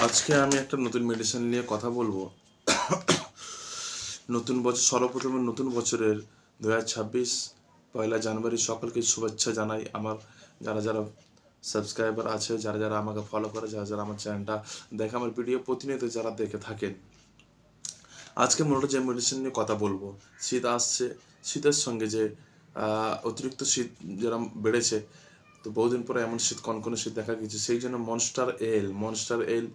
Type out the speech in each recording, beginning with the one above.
আজকে আমি একটা নতুন মেডিসিন নিয়ে কথা বলবো। নতুন বছর, সর্বপ্রথমে নতুন বছরের 2026 পয়লা জানুয়ারি সকলকে শুভেচ্ছা জানাই। আমার যারা যারা সাবস্ক্রাইবার আছে, যারা যারা আমাকে ফলো করে, যারা যারা আমার চ্যানেলটা দেখে, আমার ভিডিও প্রতিনিয়ত যারা দেখে থাকেন, আজকে মূলত যে মেডিসিন নিয়ে কথা বলবো, শীত আসছে, শীতের সঙ্গে যে অতিরিক্ত শীত যেরকম বেড়েছে, তো বহুদিন পরে এমন শীত, কনকনে শীত দেখা গেছে, সেই জন্য মনস্টার এল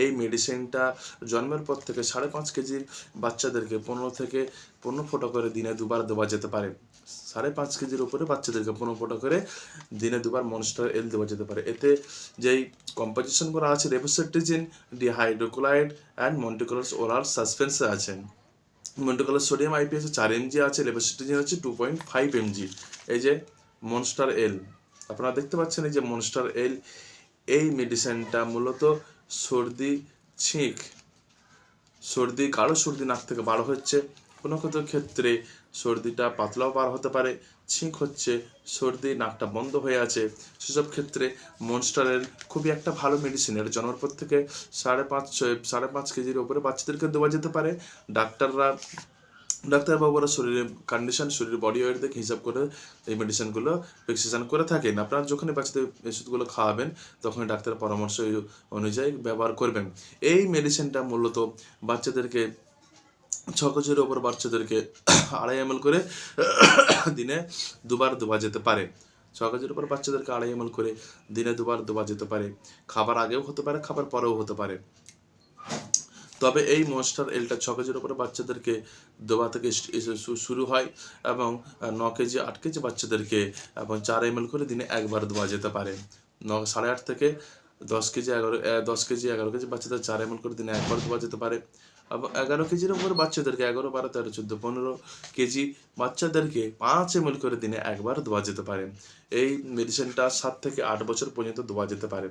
এই মেডিসিনটা জন্মের পর থেকে 5.5 কেজির বাচ্চাদেরকে 15 ফোঁটা করে দিনে 2বার দেওয়া যেতে পারে। 5.5 কেজির উপরে বাচ্চাদেরকে 15 ফোঁটা করে দিনে 2বার মনস্টার এল দেওয়া যেতে পারে। এতে যেই কম্পোজিশন করা আছে, রেবোসেট্রিজিন, ডিহাইড্রোক্লোরাইড অ্যান্ড মন্টিকুলাস ওরাল সাসপেন্সে আছেন। মন্টিকুলাস সোডিয়াম আইপিএস 4 mg আছে, লেবোসিট্রিজিন হচ্ছে 2.5 mg। এই যে মনস্টার এল আপনারা দেখতে পাচ্ছেন, এই যে মনস্টার এল, এই মেডিসিনটা মূলত সর্দি, ছিঁক, গাঢ় সর্দি নাক থেকে বার হচ্ছে, কোনো কোনো ক্ষেত্রে সর্দিটা পাতলাও বার হতে পারে, ছিঁক হচ্ছে, সর্দি, নাকটা বন্ধ হয়ে আছে, সেসব ক্ষেত্রে মনস্টার এল খুবই একটা ভালো মেডিসিন। এর জন্মের পর থেকে 5.5 কেজির উপরে বাচ্চাদেরকে দেওয়া যেতে পারে। ডাক্তারবাবুরা শরীরের কন্ডিশন, শরীরের বডি ওয়েট দেখে হিসাব করে এই মেডিসিনগুলো প্রেসক্রিপশন করে থাকেন। আপনারা যখনই বাচ্চাদের ওষুধগুলো খাওয়াবেন, তখনই ডাক্তারের পরামর্শ অনুযায়ী ব্যবহার করবেন। এই মেডিসিনটা মূলত বাচ্চাদেরকে 6 কেজির ওপর বাচ্চাদেরকে 2.5 ml করে দিনে 2বার দেওয়া যেতে পারে। 6 কেজির উপর বাচ্চাদেরকে 2.5 ml করে দিনে 2বার দেওয়া যেতে পারে। খাবার আগেও হতে পারে, খাবার পরেও হতে পারে। তবে এই মনস্টার এলটা 6 কেজির উপরে বাচ্চাদেরকে দেওয়া থেকে শুরু হয় এবং 9 কেজি 8 কেজি বাচ্চাদেরকে এবং 4 ml করে দিনে 1বার দেওয়া যেতে পারে। 8.5 থেকে 10 কেজি 11 কেজি বাচ্চাদের 4 ml করে দিনে 1বার দেওয়া যেতে পারে। এবং 11 কেজির উপরে বাচ্চাদেরকে 11, 12, 13, 14, 15 কেজি বাচ্চাদেরকে 5 ml করে দিনে 1বার দেওয়া যেতে পারে। এই মেডিসিনটা 7 থেকে 8 বছর পর্যন্ত দেওয়া যেতে পারে।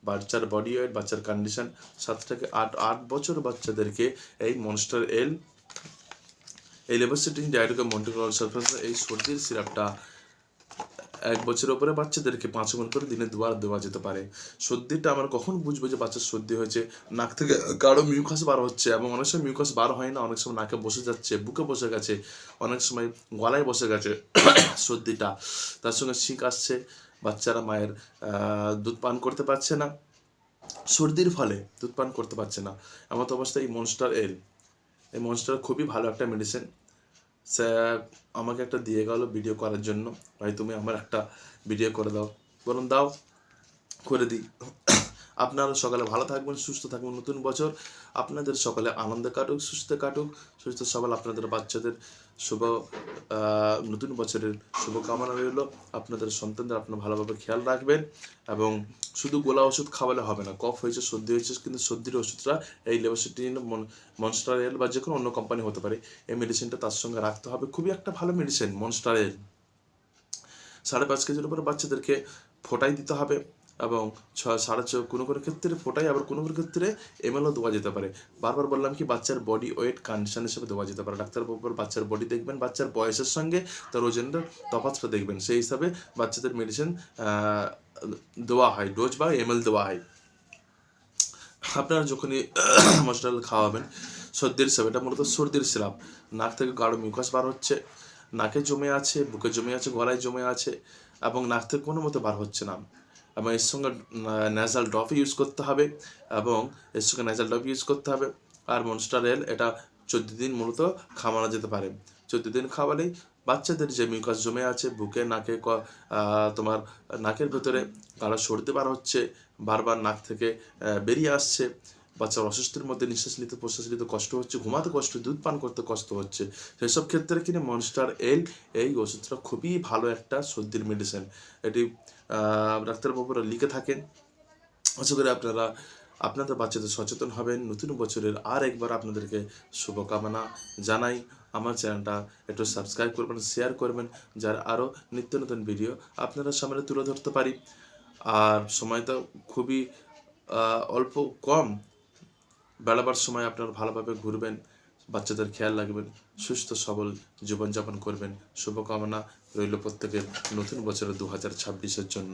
বাচ্চার বডি ওয়েট, বাচ্চার কন্ডিশন, 7 থেকে 8 বছর বাচ্চাদেরকে এই মনস্টার এল, এই লেবোসিট্রিজিন, ডিহাইড্রোক্লোরাইড, মন্টিকুলাস সাসপেন্স, এই সর্দির সিরাপটা 1 বছরের উপরে বাচ্চাদেরকে 5 ml করে দিনে 2বার দেওয়া যেতে পারে। সর্দিটা আমরা কখন বুঝবো যে বাচ্চার সর্দি হয়েছে? নাক থেকে গাঢ় মিউকাস বার হচ্ছে, এবং অনেক সময় মিউকাস বার হয় না, অনেক সময় নাকে বসে যাচ্ছে, বুকে বসে গেছে, অনেক সময় গলায় বসে গেছে সর্দিটা। তার সঙ্গে ছিঁক আসছে, বাচ্চারা মায়ের দুধ পান করতে পারছে না, সর্দির ফলে দুধ পান করতে পারছে না। এমত অবস্থায় এই মনস্টার খুবই ভালো একটা মেডিসিন। স্যার আমাকে একটা দিয়ে গেল ভিডিও করার জন্য, ভাই তুমি আমার একটা ভিডিও করে দাও, বলুন দাও, করে দিই। আপনারা সকালে ভালো থাকবেন, সুস্থ থাকবেন। নতুন বছর আপনাদের সকালে আনন্দে কাটুক, সুস্থ সবল আপনাদের বাচ্চাদের শুভ নতুন বছরের শুভকামনা রইল। আপনাদের সন্তানদের আপনারা ভালোভাবে খেয়াল রাখবেন, এবং শুধু গোলা ওষুধ খাওয়ালে হবে না। কফ হয়েছে, সর্দি হয়েছে, কিন্তু সর্দির ওষুধটা এই লেবোসিট্রিজিন, মনস্টার এল বা যে কোনো অন্য কোম্পানি হতে পারে, এই মেডিসিনটা তার সঙ্গে রাখতে হবে। খুবই একটা ভালো মেডিসিন মনস্টার এল। 5.5 কেজির উপরে বাচ্চাদেরকে ফোটাই দিতে হবে, এবং 6.5 কোনো কোনো ক্ষেত্রে ফোটাই, আবার কোনো কোনো ক্ষেত্রে এমএলও দেওয়া যেতে পারে। বারবার বললাম কি, বাচ্চার বডি ওয়েট কন্ডিশন হিসেবে দেওয়া যেতে পারে। ডাক্তারবাবুর বাচ্চার বডি দেখবেন, বাচ্চার বয়সের সঙ্গে তার ওজনের তফাৎটা দেখবেন, সেই হিসাবে বাচ্চাদের মেডিসিন দেওয়া হয়, ডোজ বা এমএল দেওয়া হয়। আপনারা যখনই মশলা খাওয়াবেন, সর্দির সিরাপ, এটা মূলত সর্দির সিরাপ। নাক থেকে গাঢ় মিউকাস বার হচ্ছে, নাকে জমে আছে, বুকে জমে আছে, গলায় জমে আছে, এবং নাক থেকে কোনো মতো বার হচ্ছে না, এবং এর সঙ্গে ন্যাজাল ড্রপ ইউজ করতে হবে, আর মনস্টার এল এটা 14 দিন মূলত খাওয়ানো যেতে পারে। 14 দিন খাওয়ালেই বাচ্চাদের যে মিউকাস জমে আছে বুকে, নাকে, তোমার নাকের ভেতরে গাঢ় সর্দি বার হচ্ছে, বারবার নাক থেকে বেরিয়ে আসছে, বাচ্চার অসুস্থের মধ্যে নিঃশ্বাস নিতে প্রশ্বাস নিতে কষ্ট হচ্ছে, ঘুমাতে কষ্ট, দুধ পান করতে কষ্ট হচ্ছে, সেসব ক্ষেত্রে কিনা মনস্টার এল, এই ওষুধটা খুবই ভালো একটা সর্দির মেডিসিন। এটি ডাক্তারবাবুরা লিখে থাকেন। আশা করি আপনারা আপনাদের বাচ্চাদের সচেতন হবেন। নতুন বছরের আর একবার আপনাদেরকে শুভকামনা জানাই। আমার চ্যানেলটা একটু সাবস্ক্রাইব করবেন, শেয়ার করবেন, যার আরও নিত্য নতুন ভিডিও আপনারা সামনে তুলে ধরতে পারি। আর সময়টা খুবই অল্প, কম, বেড়াবার সময় আপনারা ভালোভাবে ঘুরবেন, বাচ্চাদের খেয়াল রাখবেন, সুস্থ সবল জীবনযাপন করবেন। শুভকামনা রইল প্রত্যেকের নতুন বছরের 2026-এর জন্য।